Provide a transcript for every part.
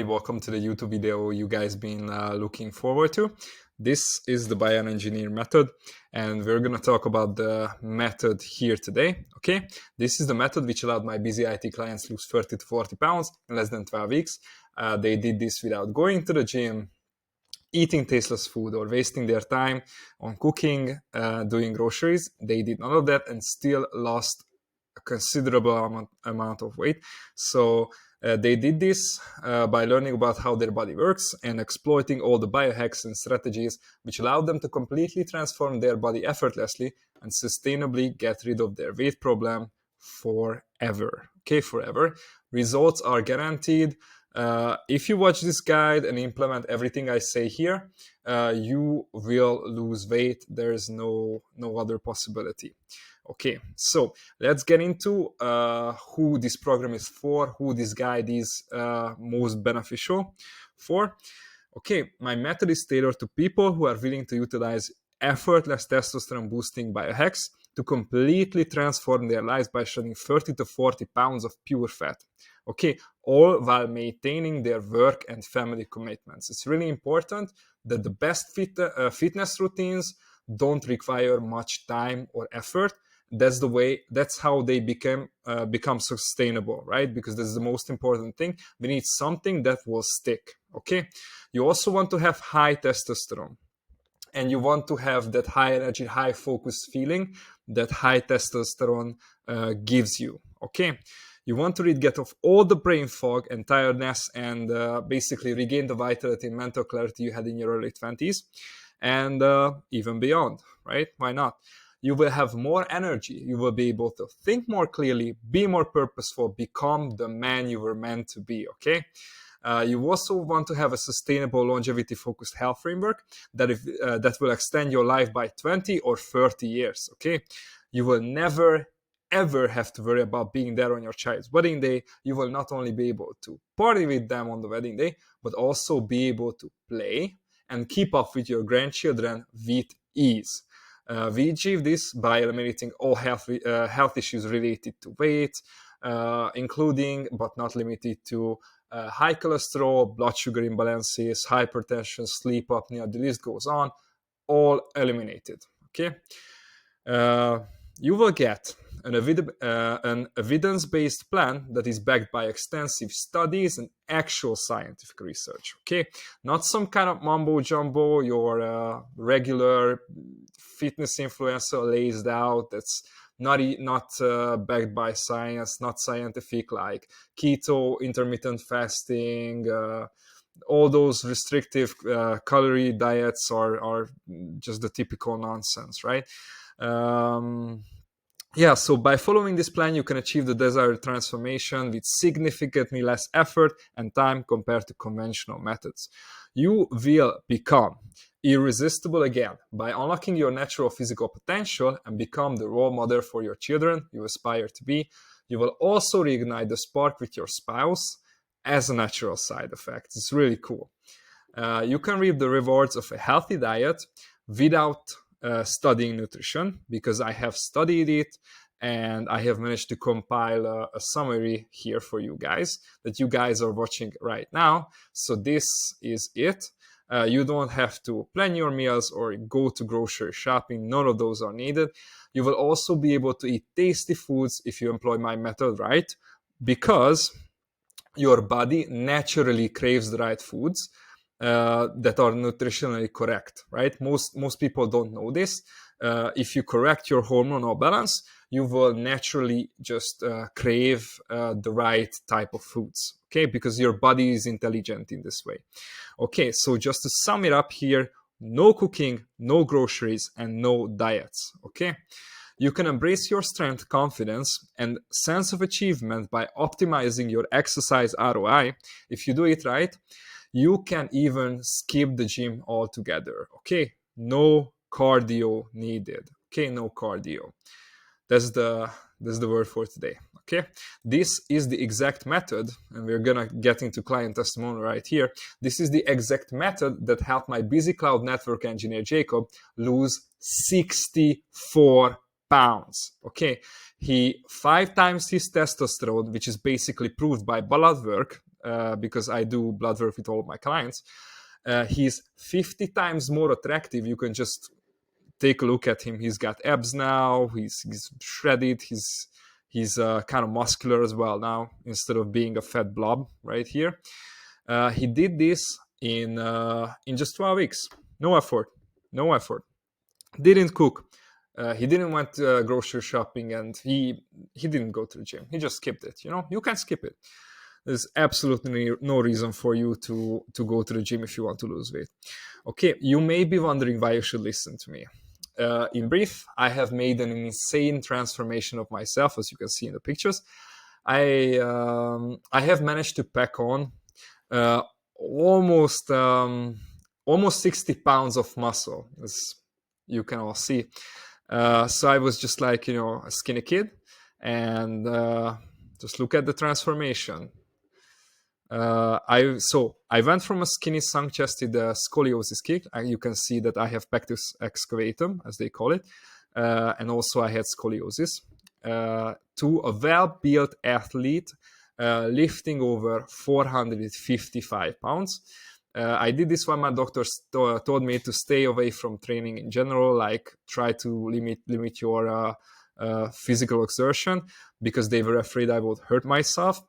Welcome to the YouTube video you guys been looking forward to. This is the BioEngineer method, and we're going to talk about the method here today. Okay, this is the method which allowed my busy IT clients lose 30 to 40 pounds in less than 12 weeks. They did this without going to the gym, eating tasteless food, or wasting their time on cooking, doing groceries. They did none of that and still lost a considerable amount of weight. So they did this by learning about how their body works and exploiting all the biohacks and strategies which allowed them to completely transform their body effortlessly and sustainably get rid of their weight problem forever. Okay, forever. Results are guaranteed. If you watch this guide and implement everything I say here, you will lose weight. There's no other possibility. Okay, so let's get into who this program is for, who this guide is most beneficial for. Okay, my method is tailored to people who are willing to utilize effortless testosterone boosting biohacks to completely transform their lives by shedding 30 to 40 pounds of pure fat. Okay, all while maintaining their work and family commitments. It's really important that the best fitness routines don't require much time or effort. That's how they become sustainable, right? Because that's the most important thing. We need something that will stick. Okay, you also want to have high testosterone, and you want to have that high energy, high focus feeling that high testosterone gives you. Okay, you want to get off all the brain fog and tiredness and basically regain the vitality and mental clarity you had in your early 20s and even beyond, right? Why not? You will have more energy. You will be able to think more clearly, be more purposeful, become the man you were meant to be, okay? You also want to have a sustainable, longevity-focused health framework that will extend your life by 20 or 30 years, okay? You will never, ever have to worry about being there on your child's wedding day. You will not only be able to party with them on the wedding day, but also be able to play and keep up with your grandchildren with ease. We achieve this by eliminating all health issues related to weight, including but not limited to high cholesterol, blood sugar imbalances, hypertension, sleep apnea, the list goes on, all eliminated. Okay, you will get an evidence-based plan that is backed by extensive studies and actual scientific research. Okay, not some kind of mumbo jumbo your regular fitness influencer lays out. That's not backed by science, not scientific, like keto, intermittent fasting, all those restrictive calorie diets are just the typical nonsense, right? Yeah, so by following this plan, you can achieve the desired transformation with significantly less effort and time compared to conventional methods. You will become irresistible again by unlocking your natural physical potential and become the role model for your children you aspire to be. You will also reignite the spark with your spouse as a natural side effect. It's really cool. You can reap the rewards of a healthy diet without studying nutrition, because I have studied it and I have managed to compile a summary here for you guys that you guys are watching right now. So this is it. You don't have to plan your meals or go to grocery shopping. None of those are needed. You will also be able to eat tasty foods if you employ my method right, because your body naturally craves the right foods that are nutritionally correct, right? Most people don't know this. If you correct your hormonal balance, you will naturally just crave the right type of foods, okay? Because your body is intelligent in this way. Okay, so just to sum it up here, no cooking, no groceries, and no diets, okay? You can embrace your strength, confidence, and sense of achievement by optimizing your exercise ROI. If you do it right, you can even skip the gym altogether, okay? No cardio needed, okay? No cardio. That's the word for today, okay? This is the exact method, and we're gonna get into client testimonial right here. This is the exact method that helped my busy cloud network engineer Jacob lose 64 pounds, okay? He 5 times his testosterone, which is basically proved by blood work, because I do blood work with all of my clients. He's 50 times more attractive. You can just take a look at him. He's got abs now. He's shredded. He's kind of muscular as well now, instead of being a fat blob right here. He did this in just 12 weeks. No effort. Didn't cook. He didn't went grocery shopping, and he didn't go to the gym. He just skipped it. You can skip it. There's absolutely no reason for you to go to the gym if you want to lose weight. Okay, you may be wondering why you should listen to me. In brief, I have made an insane transformation of myself, as you can see in the pictures. I have managed to pack on almost 60 pounds of muscle, as you can all see. So I was just like, a skinny kid, and just look at the transformation. I went from a skinny sunk-chested scoliosis kick. You can see that I have pectus excavatum, as they call it, and also I had scoliosis, to a well-built athlete lifting over 455 pounds. I did this when my doctors told me to stay away from training in general, like try to limit your physical exertion, because they were afraid I would hurt myself.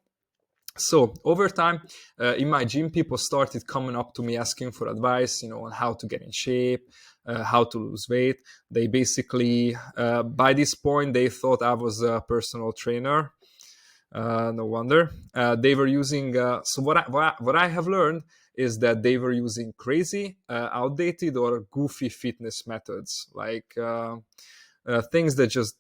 So over time, in my gym, people started coming up to me asking for advice, on how to get in shape, how to lose weight. They basically, by this point, they thought I was a personal trainer. No wonder. They were using, so what I have learned is that they were using crazy, outdated, or goofy fitness methods, like things that just,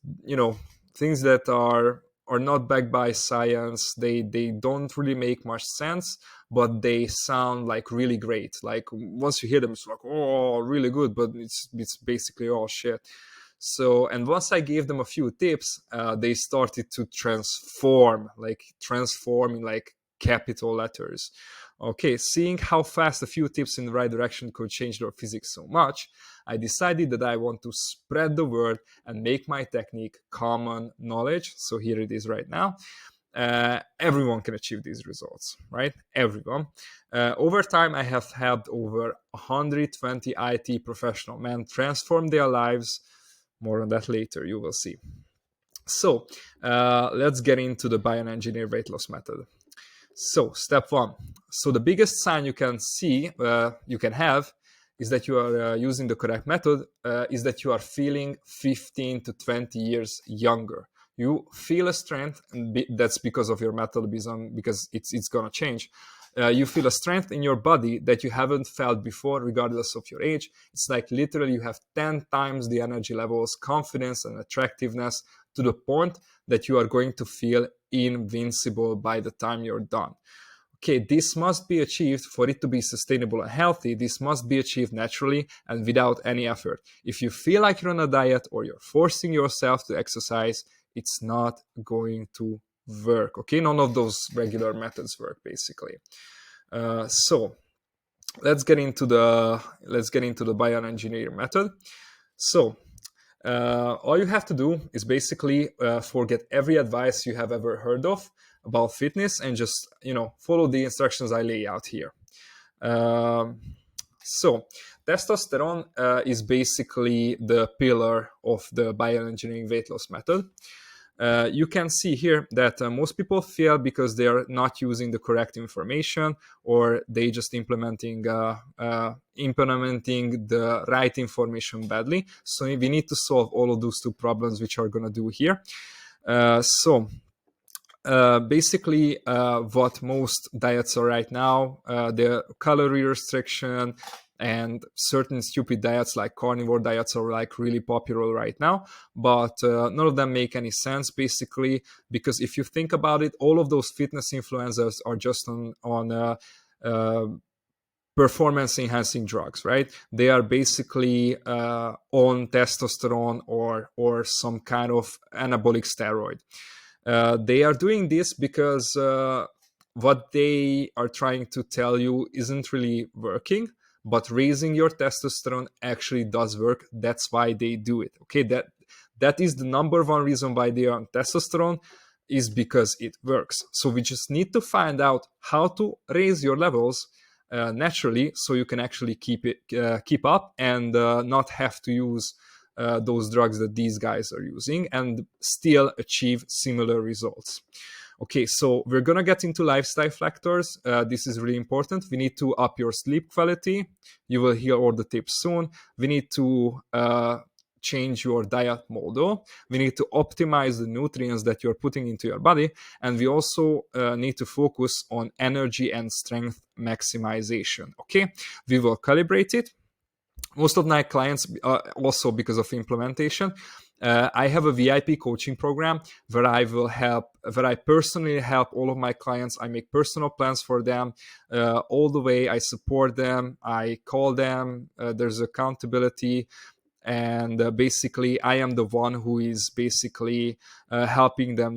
things that are not backed by science. They don't really make much sense, but they sound like really great. Like once you hear them, it's like, oh, really good, but it's basically all shit. So, and once I gave them a few tips, they started to transform in like capital letters. Okay, seeing how fast a few tips in the right direction could change their physics so much, I decided that I want to spread the word and make my technique common knowledge. So here it is right now. Everyone can achieve these results, right? Everyone. Over time, I have helped over 120 IT professional men transform their lives. More on that later, you will see. So let's get into the BioEngineer weight loss method. So step one. So the biggest sign you can see, you can have, is that you are using the correct method, is that you are feeling 15 to 20 years younger. You feel a strength, and that's because of your metabolism, because it's going to change. You feel a strength in your body that you haven't felt before, regardless of your age. It's like literally you have 10 times the energy levels, confidence, and attractiveness, to the point that you are going to feel invincible by the time you're done. Okay, this must be achieved. For it to be sustainable and healthy, this must be achieved naturally and without any effort. If you feel like you're on a diet or you're forcing yourself to exercise, it's not going to work. Okay, none of those regular methods work, basically. So let's get into the BioEngineer method. So all you have to do is basically forget every advice you have ever heard of about fitness and just follow the instructions I lay out here. So testosterone is basically the pillar of the bioengineering weight loss method. You can see here that most people fail because they are not using the correct information, or they just implementing the right information badly. So we need to solve all of those two problems, which are going to do here. Basically, what most diets are right now, the calorie restriction and certain stupid diets like carnivore diets are like really popular right now, but none of them make any sense, basically, because if you think about it, all of those fitness influencers are just on performance enhancing drugs, right? They are basically on testosterone or some kind of anabolic steroid. They are doing this because what they are trying to tell you isn't really working, but raising your testosterone actually does work. That's why they do it. Okay, that is the number one reason why they are on testosterone. is because it works. So we just need to find out how to raise your levels naturally, so you can actually keep up and not have to use those drugs that these guys are using and still achieve similar results. Okay, so we're gonna get into lifestyle factors. This is really important. We need to up your sleep quality. You will hear all the tips soon. We need to change your diet model. We need to optimize the nutrients that you're putting into your body. And we also need to focus on energy and strength maximization. Okay, we will calibrate it. Most of my clients, also because of implementation, I have a VIP coaching program where I personally help all of my clients. I make personal plans for them all the way. I support them. I call them. There's accountability. And basically, I am the one who is basically helping them,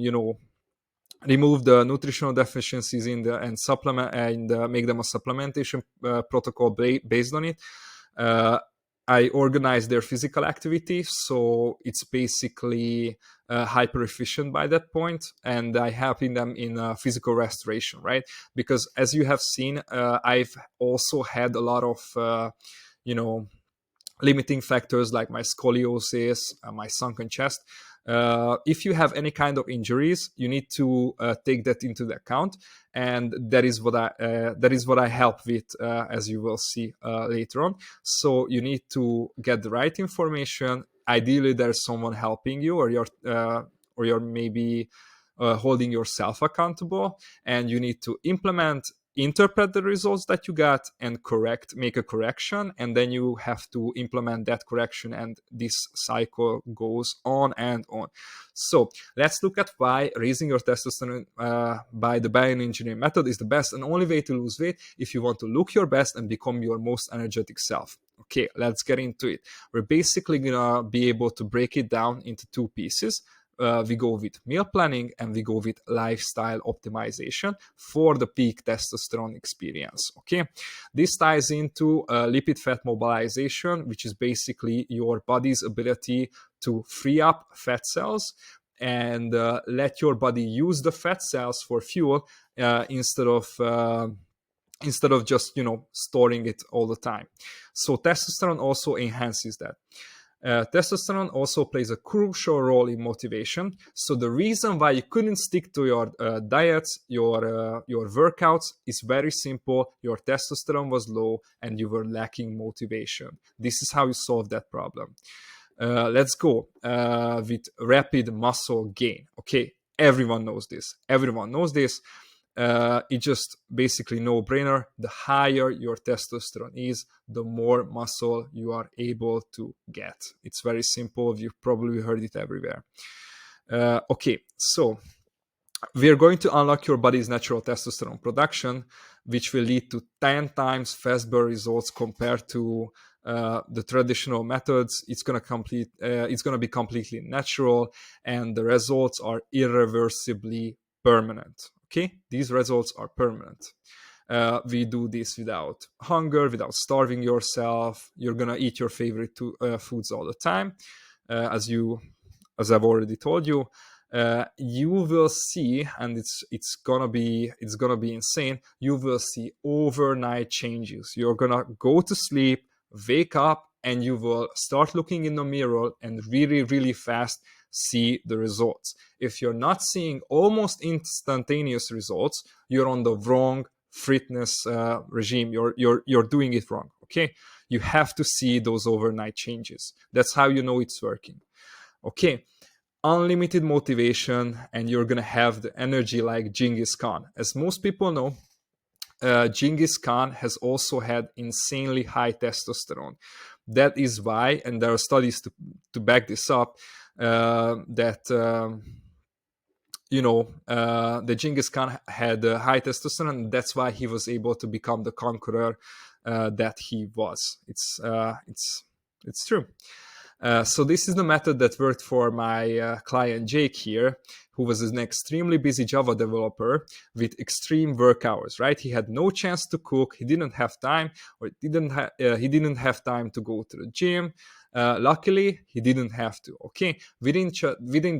remove the nutritional deficiencies and supplement and make them a supplementation protocol based on it. I organize their physical activity, so it's basically hyper efficient by that point, and I helping them in physical restoration, right? Because as you have seen, I've also had a lot of, limiting factors like my scoliosis, my sunken chest. If you have any kind of injuries, you need to take that into the account, and that is what I help with, as you will see later on. So you need to get the right information. Ideally, there's someone helping you, or you're maybe holding yourself accountable, and you need to interpret the results that you got and make a correction, and then you have to implement that correction, and this cycle goes on and on. So let's look at why raising your testosterone by the BioEngineer method is the best and only way to lose weight if you want to look your best and become your most energetic self. Okay, let's get into it. We're basically gonna be able to break it down into two pieces. We go with meal planning and we go with lifestyle optimization for the peak testosterone experience. Okay, this ties into lipid fat mobilization, which is basically your body's ability to free up fat cells and let your body use the fat cells for fuel instead of just storing it all the time. So testosterone also enhances that. Testosterone also plays a crucial role in motivation. So the reason why you couldn't stick to your diets, your workouts is very simple. Your testosterone was low and you were lacking motivation. This is how you solve that problem. Let's go with rapid muscle gain. Okay, everyone knows this. It's just basically no-brainer. The higher your testosterone is, the more muscle you are able to get. It's very simple. You've probably heard it everywhere. Okay, so we are going to unlock your body's natural testosterone production, which will lead to 10 times faster results compared to the traditional methods. It's going to be completely natural, and the results are irreversibly permanent. Okay, these results are permanent. We do this without hunger, without starving yourself. You're gonna eat your favorite foods all the time, as I've already told you. You will see, and it's gonna be insane. You will see overnight changes. You're gonna go to sleep, wake up, and you will start looking in the mirror and really, really fast see the results. If you're not seeing almost instantaneous results, you're on the wrong fitness regime. You're doing it wrong. Okay, you have to see those overnight changes. That's how you know it's working. Okay, unlimited motivation, and you're gonna have the energy like Genghis Khan. As most people know, Genghis Khan has also had insanely high testosterone. That is why, and there are studies to back this up, that Genghis Khan had high testosterone, and that's why he was able to become the conqueror that he was. It's true. So this is the method that worked for my client Jake here, who was an extremely busy Java developer with extreme work hours, right? He had no chance to cook. He didn't have time, or he didn't have time to go to the gym. Luckily, he didn't have to. Okay, within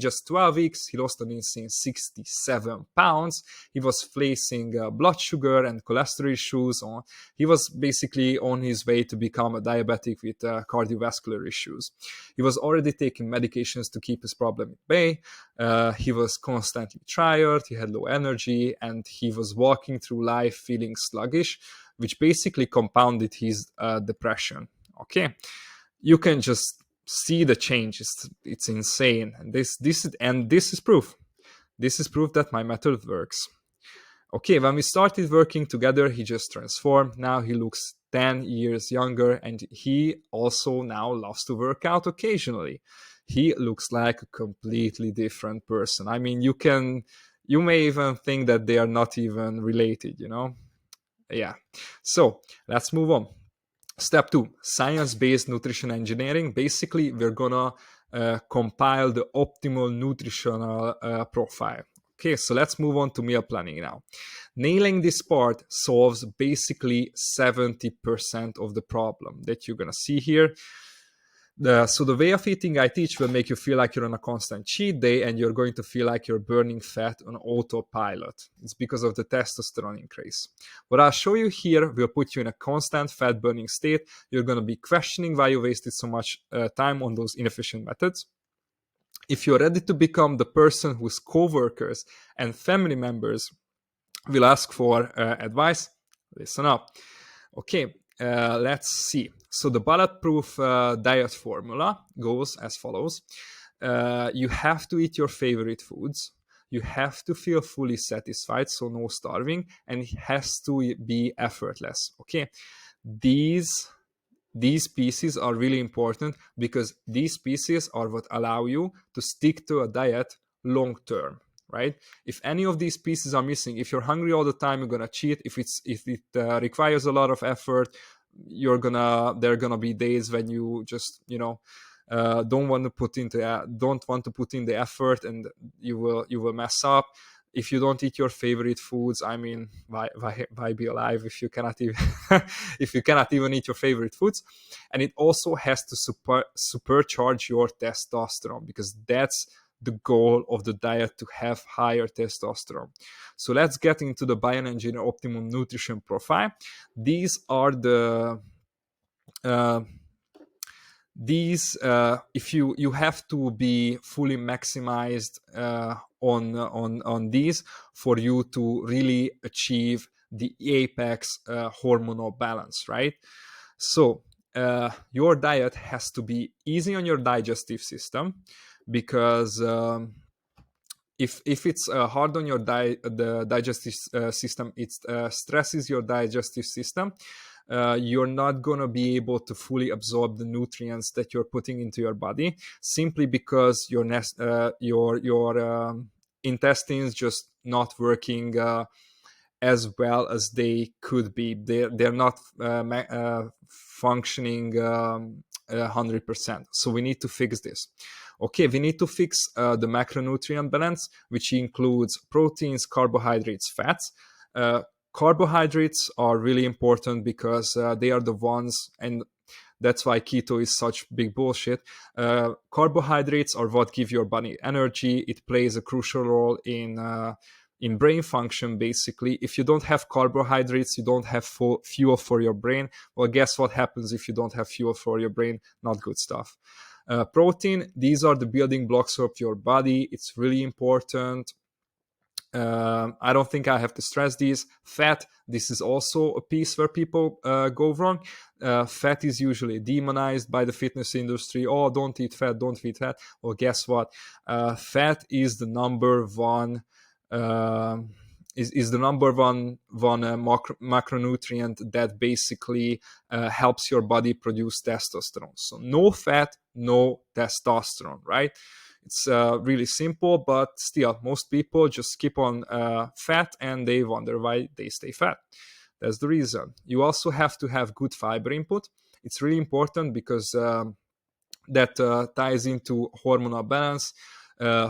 just 12 weeks, he lost an insane 67 pounds. He was facing blood sugar and cholesterol issues. He was basically on his way to become a diabetic with cardiovascular issues. He was already taking medications to keep his problem at bay. He was constantly tired. He had low energy, and he was walking through life feeling sluggish, which basically compounded his depression. Okay, you can just see the change. It's insane, and this is proof. This is proof that my method works. Okay, when we started working together, he just transformed. Now he looks 10 years younger, and he also now loves to work out occasionally. He looks like a completely different person. I mean, you may even think that they are not even related, you know? Yeah. So let's move on. Step 2, science-based nutrition engineering. Basically, we're gonna compile the optimal nutritional profile. Okay, so let's move on to meal planning now. Nailing this part solves basically 70% of the problem that you're gonna see here. So the way of eating I teach will make you feel like you're on a constant cheat day, and you're going to feel like you're burning fat on autopilot. It's because of the testosterone increase. What I'll show you here will put you in a constant fat burning state. You're going to be questioning why you wasted so much time on those inefficient methods. If you're ready to become the person whose coworkers and family members will ask for advice, listen up. Okay, let's see. So the bulletproof diet formula goes as follows. You have to eat your favorite foods. You have to feel fully satisfied, so no starving, and it has to be effortless. Okay, these pieces are really important because these pieces are what allow you to stick to a diet long term, right? If any of these pieces are missing, if you're hungry all the time, you're gonna cheat. If it requires a lot of effort, there are gonna be days when you just don't want to put in the effort, and you will mess up. If you don't eat your favorite foods, I mean, why be alive if you cannot even if you cannot even eat your favorite foods? And it also has to supercharge your testosterone, because that's the goal of the diet, to have higher testosterone. So let's get into the BioEngineer optimum nutrition profile. These are the if you have to be fully maximized on these for you to really achieve the apex hormonal balance, right? So your diet has to be easy on your digestive system, because if it's hard on your the digestive system, it stresses your digestive system. You're not going to be able to fully absorb the nutrients that you're putting into your body, simply because your intestines just not working as well as they could be. They're not functioning 100%. So we need to fix this. Okay, we need to fix the macronutrient balance, which includes proteins, carbohydrates, fats. Carbohydrates are really important because they are the ones, and that's why keto is such big bullshit. Carbohydrates are what give your body energy. It plays a crucial role in brain function, basically. If you don't have carbohydrates, you don't have fuel for your brain. Well, guess what happens if you don't have fuel for your brain? Not good stuff. Protein, these are the building blocks of your body. It's really important. I don't think I have to stress these. Fat, this is also a piece where people go wrong. Fat is usually demonized by the fitness industry. Oh, don't eat fat, don't eat fat. Well, guess what? Fat is the number one macronutrient that basically helps your body produce testosterone. So no fat, no testosterone, right? It's really simple, but still, most people just keep on fat, and they wonder why they stay fat. That's the reason. You also have to have good fiber input. It's really important because that ties into hormonal balance.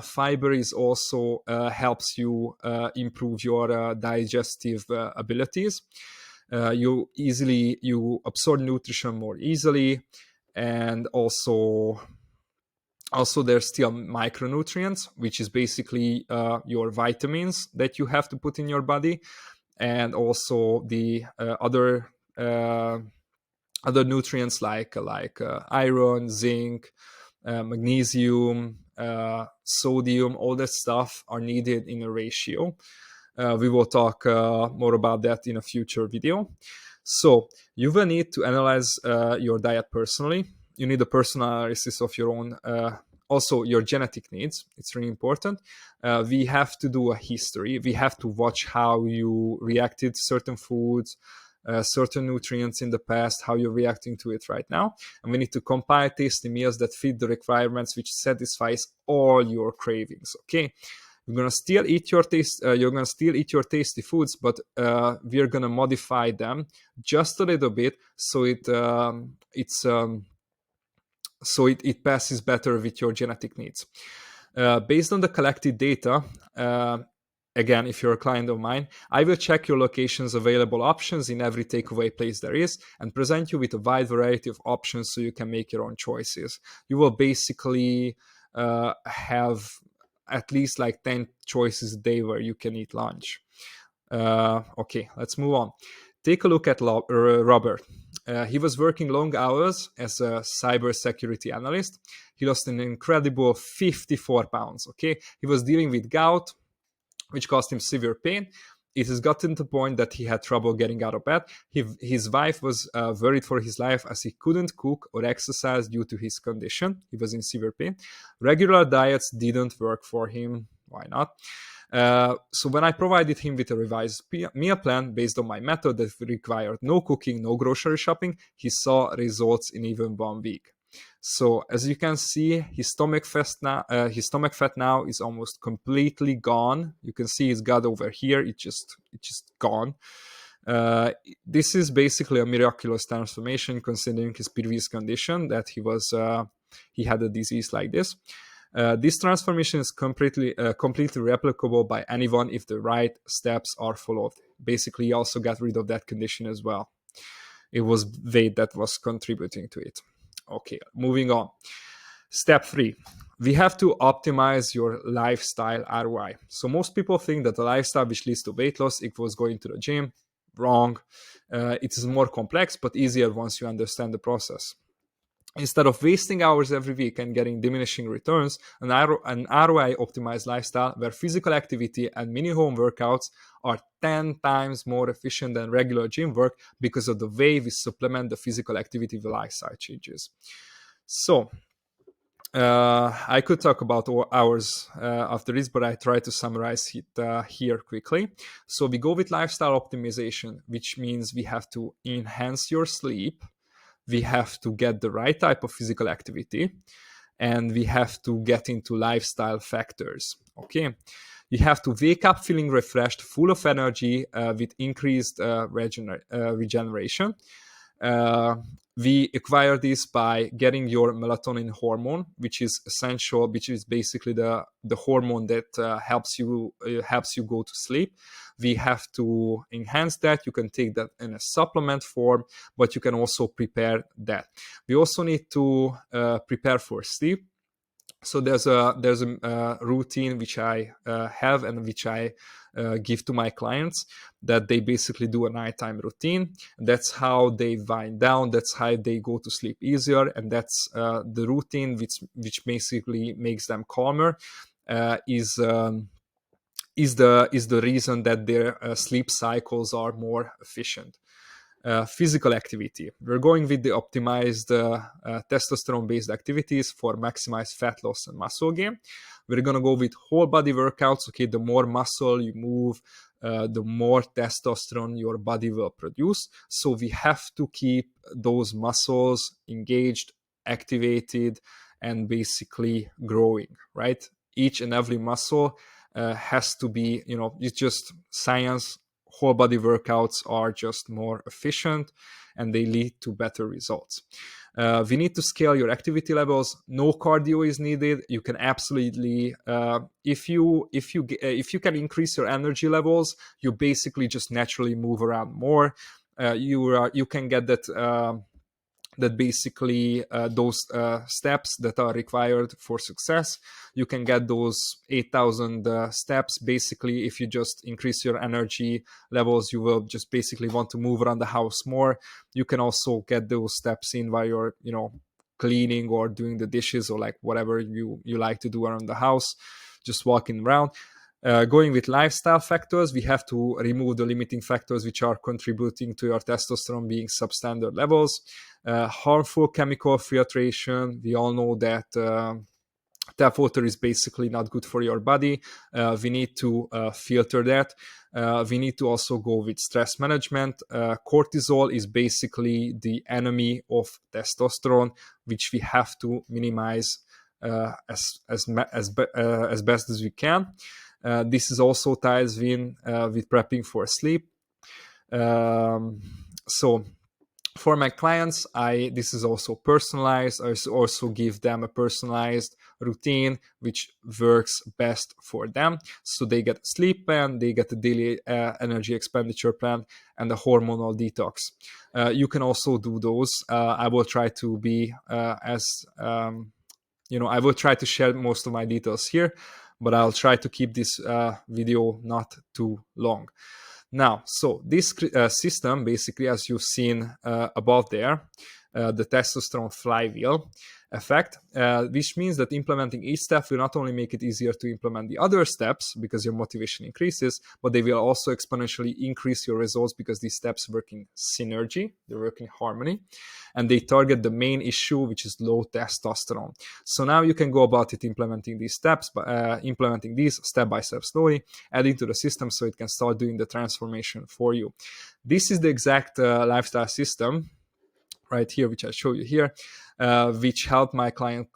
Fiber is also helps you improve your digestive abilities. You absorb nutrition more easily. and also there's still micronutrients, which is basically your vitamins that you have to put in your body, and also the other nutrients like iron, zinc, magnesium, sodium. All that stuff are needed in a ratio. We will talk more about that in a future video. So you will need to analyze your diet personally. You need a personal analysis of your own, also your genetic needs. It's really important. We have to do a history. We have to watch how you reacted to certain foods, certain nutrients in the past, how you're reacting to it right now. And we need to compile tasty meals that fit the requirements, which satisfies all your cravings. Okay. You're gonna still eat your tasty foods, but we're gonna modify them just a little bit so it passes better with your genetic needs. Based on the collected data, again, if you're a client of mine, I will check your location's available options in every takeaway place there is and present you with a wide variety of options so you can make your own choices. You will basically have at least like 10 choices a day where you can eat lunch. Okay, let's move on. Take a look at Robert. He was working long hours as a cybersecurity analyst. He lost an incredible 54 pounds. Okay, he was dealing with gout, which caused him severe pain. It has gotten to the point that he had trouble getting out of bed. His wife was worried for his life as he couldn't cook or exercise due to his condition. He was in severe pain. Regular diets didn't work for him. Why not? So when I provided him with a revised meal plan based on my method that required no cooking, no grocery shopping, he saw results in even 1 week. So as you can see, his stomach fat now is almost completely gone. You can see his gut over here; it's just gone. This is basically a miraculous transformation, considering his previous condition that he had a disease like this. This transformation is completely replicable by anyone if the right steps are followed. Basically, he also got rid of that condition as well. It was weight that was contributing to it. Okay, moving on. Step 3. We have to optimize your lifestyle ROI. So most people think that the lifestyle which leads to weight loss equals going to the gym. Wrong. It is more complex, but easier once you understand the process. Instead of wasting hours every week and getting diminishing returns, an ROI optimized lifestyle where physical activity and mini home workouts are 10 times more efficient than regular gym work because of the way we supplement the physical activity with lifestyle changes. So, I could talk about hours after this, but I try to summarize it here quickly. So we go with lifestyle optimization, which means we have to enhance your sleep, we have to get the right type of physical activity, and we have to get into lifestyle factors. Okay, you have to wake up feeling refreshed, full of energy, with increased regeneration. We acquire this by getting your melatonin hormone, which is essential, which is basically the hormone that helps you go to sleep. We have to enhance that. You can take that in a supplement form, but you can also prepare that. We also need to prepare for sleep. So there's a routine which I have and which I give to my clients, that they basically do a nighttime routine. That's how they wind down. That's how they go to sleep easier, and that's the routine which basically makes them calmer. Is the reason that their sleep cycles are more efficient. Physical activity. We're going with the optimized testosterone-based activities for maximized fat loss and muscle gain. We're going to go with whole body workouts. Okay, the more muscle you move, the more testosterone your body will produce. So we have to keep those muscles engaged, activated, and basically growing, right? Each and every muscle has to be, it's just science. Whole body workouts are just more efficient and they lead to better results. We need to scale your activity levels. No cardio is needed. You can absolutely, if you can increase your energy levels, you basically just naturally move around more. You can get that basically those steps that are required for success. You can get those 8,000 steps. Basically, if you just increase your energy levels, you will just basically want to move around the house more. You can also get those steps in while you're, cleaning or doing the dishes or like whatever you like to do around the house, just walking around. Going with lifestyle factors, we have to remove the limiting factors which are contributing to your testosterone being substandard levels. Harmful chemical filtration. We all know that tap water is basically not good for your body. We need to filter that. We need to also go with stress management. Cortisol is basically the enemy of testosterone, which we have to minimize as best as we can. This is also ties in with prepping for sleep. So for my clients, this is also personalized. I also give them a personalized routine which works best for them. So they get a sleep plan, they get a daily energy expenditure plan, and a hormonal detox. You can also do those. I will try to be I will try to share most of my details here, but I'll try to keep this video not too long. Now, so this system, basically, as you've seen above there, the testosterone flywheel effect, which means that implementing each step will not only make it easier to implement the other steps because your motivation increases, but they will also exponentially increase your results because these steps work in synergy, they work in harmony, and they target the main issue, which is low testosterone. So now you can go about it implementing these steps, implementing these step by step slowly, adding to the system so it can start doing the transformation for you. This is the exact lifestyle system right here, which I show you here, which helped my client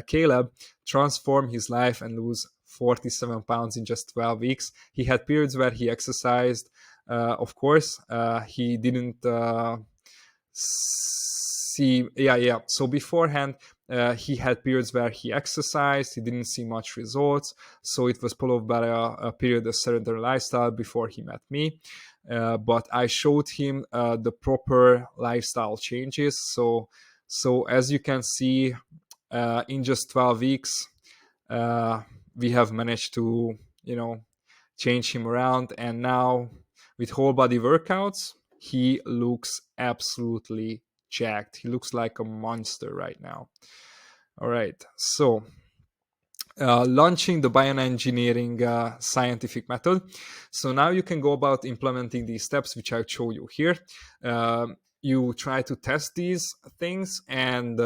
Caleb transform his life and lose 47 pounds in just 12 weeks. He had periods where he exercised. Of course, he didn't so beforehand, he had periods where he exercised. He didn't see much results. So it was followed by a period of sedentary lifestyle before he met me. But I showed him the proper lifestyle changes. So as you can see, in just 12 weeks, we have managed to, change him around. And now with whole body workouts, he looks absolutely jacked. He looks like a monster right now. All right. So launching the bioengineering scientific method. So now you can go about implementing these steps, which I'll show you here. You try to test these things and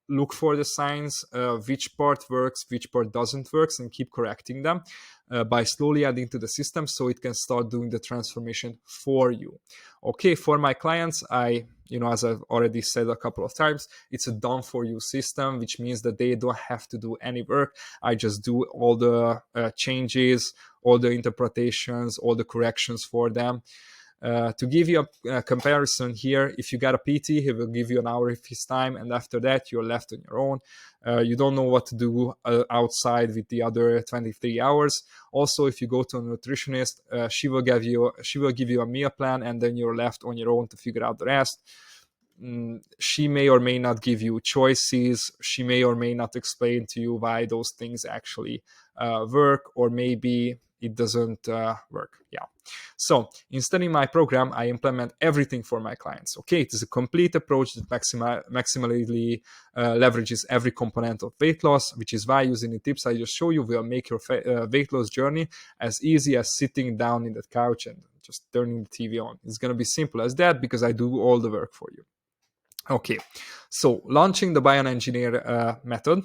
look for the signs, which part works, which part doesn't work, and keep correcting them by slowly adding to the system so it can start doing the transformation for you. Okay, for my clients, as I've already said a couple of times, it's a done for you system, which means that they don't have to do any work. I just do all the changes, all the interpretations, all the corrections for them. To give you a comparison here, if you got a PT, he will give you an hour of his time, and after that you're left on your own. You don't know what to do outside with the other 23 hours. Also, if you go to a nutritionist, she will give you a meal plan, and then you're left on your own to figure out the rest. She may or may not give you choices. She may or may not explain to you why those things actually work, or maybe it doesn't work. Yeah. So instead, in my program, I implement everything for my clients. Okay, it is a complete approach that maximally leverages every component of weight loss, which is why using the tips I just show you will make your weight loss journey as easy as sitting down in the couch and just turning the TV on. It's going to be simple as that because I do all the work for you. Okay, so launching the BioEngineer method.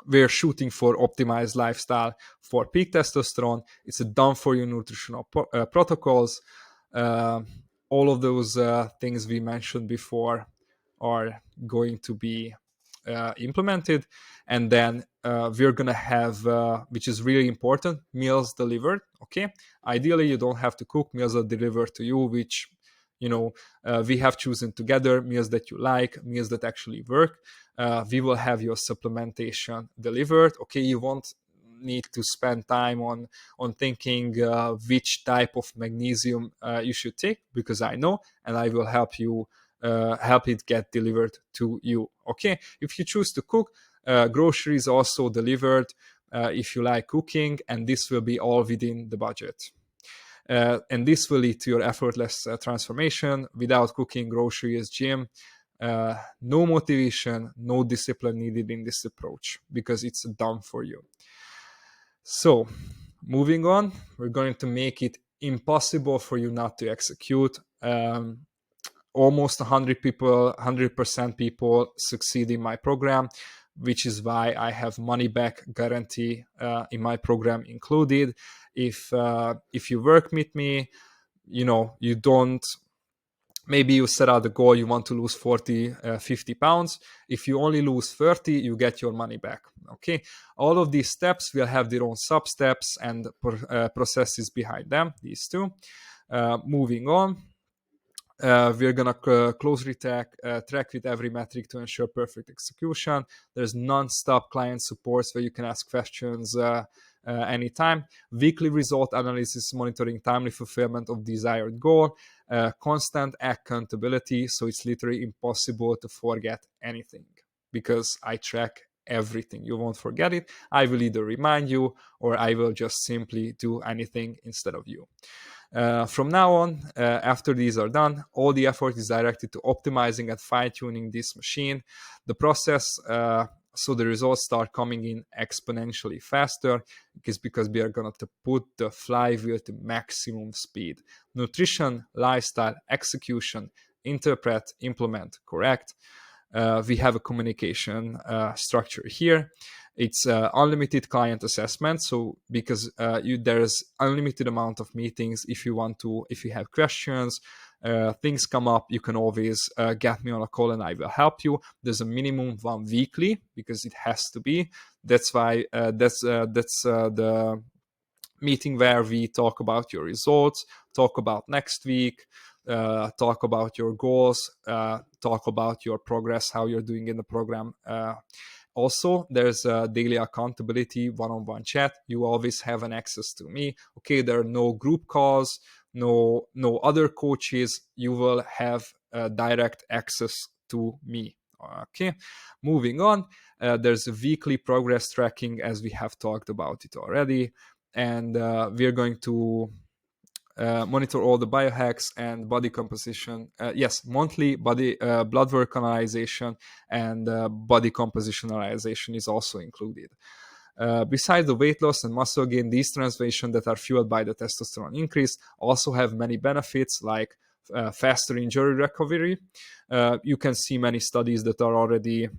We're shooting for optimized lifestyle for peak testosterone. It's a done for you nutritional protocols. All of those things we mentioned before are going to be implemented. And then we're going to have, which is really important, meals delivered. Okay. Ideally, you don't have to cook. Meals are delivered to you, which we have chosen together, meals that you like, meals that actually work. We will have your supplementation delivered. Okay, you won't need to spend time on thinking which type of magnesium you should take, because I know, and I will help you help it get delivered to you. Okay, if you choose to cook, groceries also delivered if you like cooking, and this will be all within the budget. And this will lead to your effortless transformation. Without cooking, groceries, gym, no motivation, no discipline needed in this approach because it's done for you. So, moving on, we're going to make it impossible for you not to execute. Almost 100 people, 100% people succeed in my program, which is why I have money back guarantee in my program included. If you work with me, you don't, maybe you set out the goal, you want to lose 40 50 pounds. If you only lose 30, you get your money back. Okay, all of these steps will have their own sub steps and processes behind them, these two. Moving on, we're going to closely track with every metric to ensure perfect execution. There's non-stop client supports where you can ask questions anytime. Weekly result analysis, monitoring timely fulfillment of desired goal. Constant accountability, so it's literally impossible to forget anything because I track everything. You won't forget it. I will either remind you or I will just simply do anything instead of you. From now on, after these are done, all the effort is directed to optimizing and fine-tuning this machine. The process, so the results start coming in exponentially faster, because we are going to put the flywheel to maximum speed. Nutrition, lifestyle, execution, interpret, implement, correct. We have a communication structure here. It's unlimited client assessment. So because there's unlimited amount of meetings, if you have questions, things come up, you can always get me on a call and I will help you. There's a minimum 1 weekly because it has to be. That's why that's the meeting where we talk about your results, talk about next week, talk about your goals, talk about your progress, how you're doing in the program. Also, there's a daily accountability one-on-one chat. You always have an access to me. Okay, there are no group calls, no other coaches. You will have direct access to me. Okay, moving on. There's a weekly progress tracking, as we have talked about it already. And we're going to monitor all the biohacks and body composition. Monthly blood work analyzation and body composition analyzation is also included. Besides the weight loss and muscle gain, these transformations that are fueled by the testosterone increase also have many benefits, like faster injury recovery. You can see many studies that are already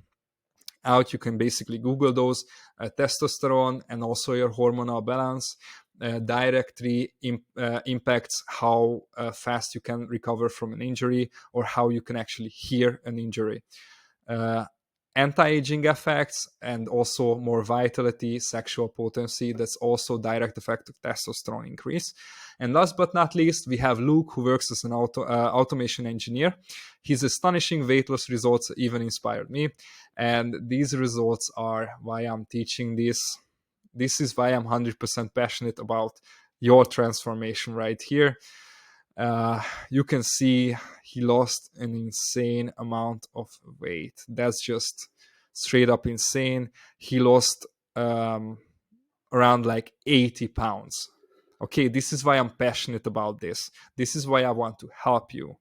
out. You can basically Google those. Testosterone and also your hormonal balance directly impacts how fast you can recover from an injury or how you can actually heal an injury. Anti-aging effects and also more vitality, sexual potency, that's also direct effect of testosterone increase. And last but not least, we have Luke, who works as an automation engineer. His astonishing weight loss results even inspired me, and these results are why I'm teaching this. This is why I'm 100% passionate about your transformation right here. You can see he lost an insane amount of weight. That's just straight up insane. He lost around like 80 pounds. Okay, this is why I'm passionate about this. This is why I want to help you,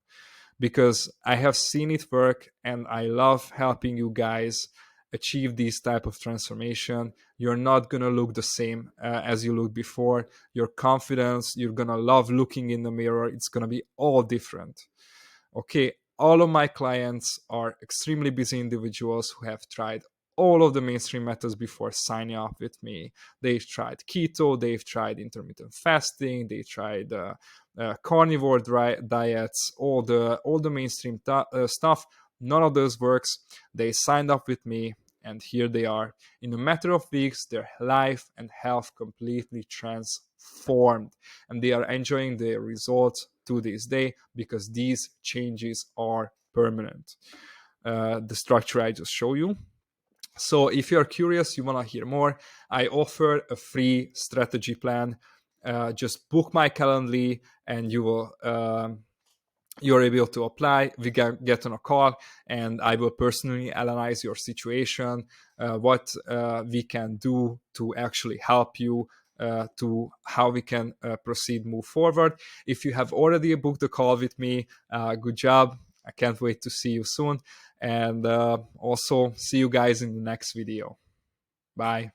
because I have seen it work and I love helping you guys achieve this type of transformation. You're not gonna look the same as you looked before. Your confidence, you're gonna love looking in the mirror. It's gonna be all different. Okay, all of my clients are extremely busy individuals who have tried all of the mainstream methods before signing up with me. They've tried keto, they've tried intermittent fasting, they tried carnivore diets, all the mainstream stuff. None of those works. They signed up with me, and here they are. In a matter of weeks, their life and health completely transformed, and they are enjoying the results to this day because these changes are permanent. The structure I just showed you. So if you're curious, you want to hear more, I offer a free strategy plan. Just book my Calendly and you will you're able to apply. We get on a call, and I will personally analyze your situation, what we can do to actually help you, to how we can proceed, move forward. If you have already booked a call with me, good job. I can't wait to see you soon, and also see you guys in the next video. Bye.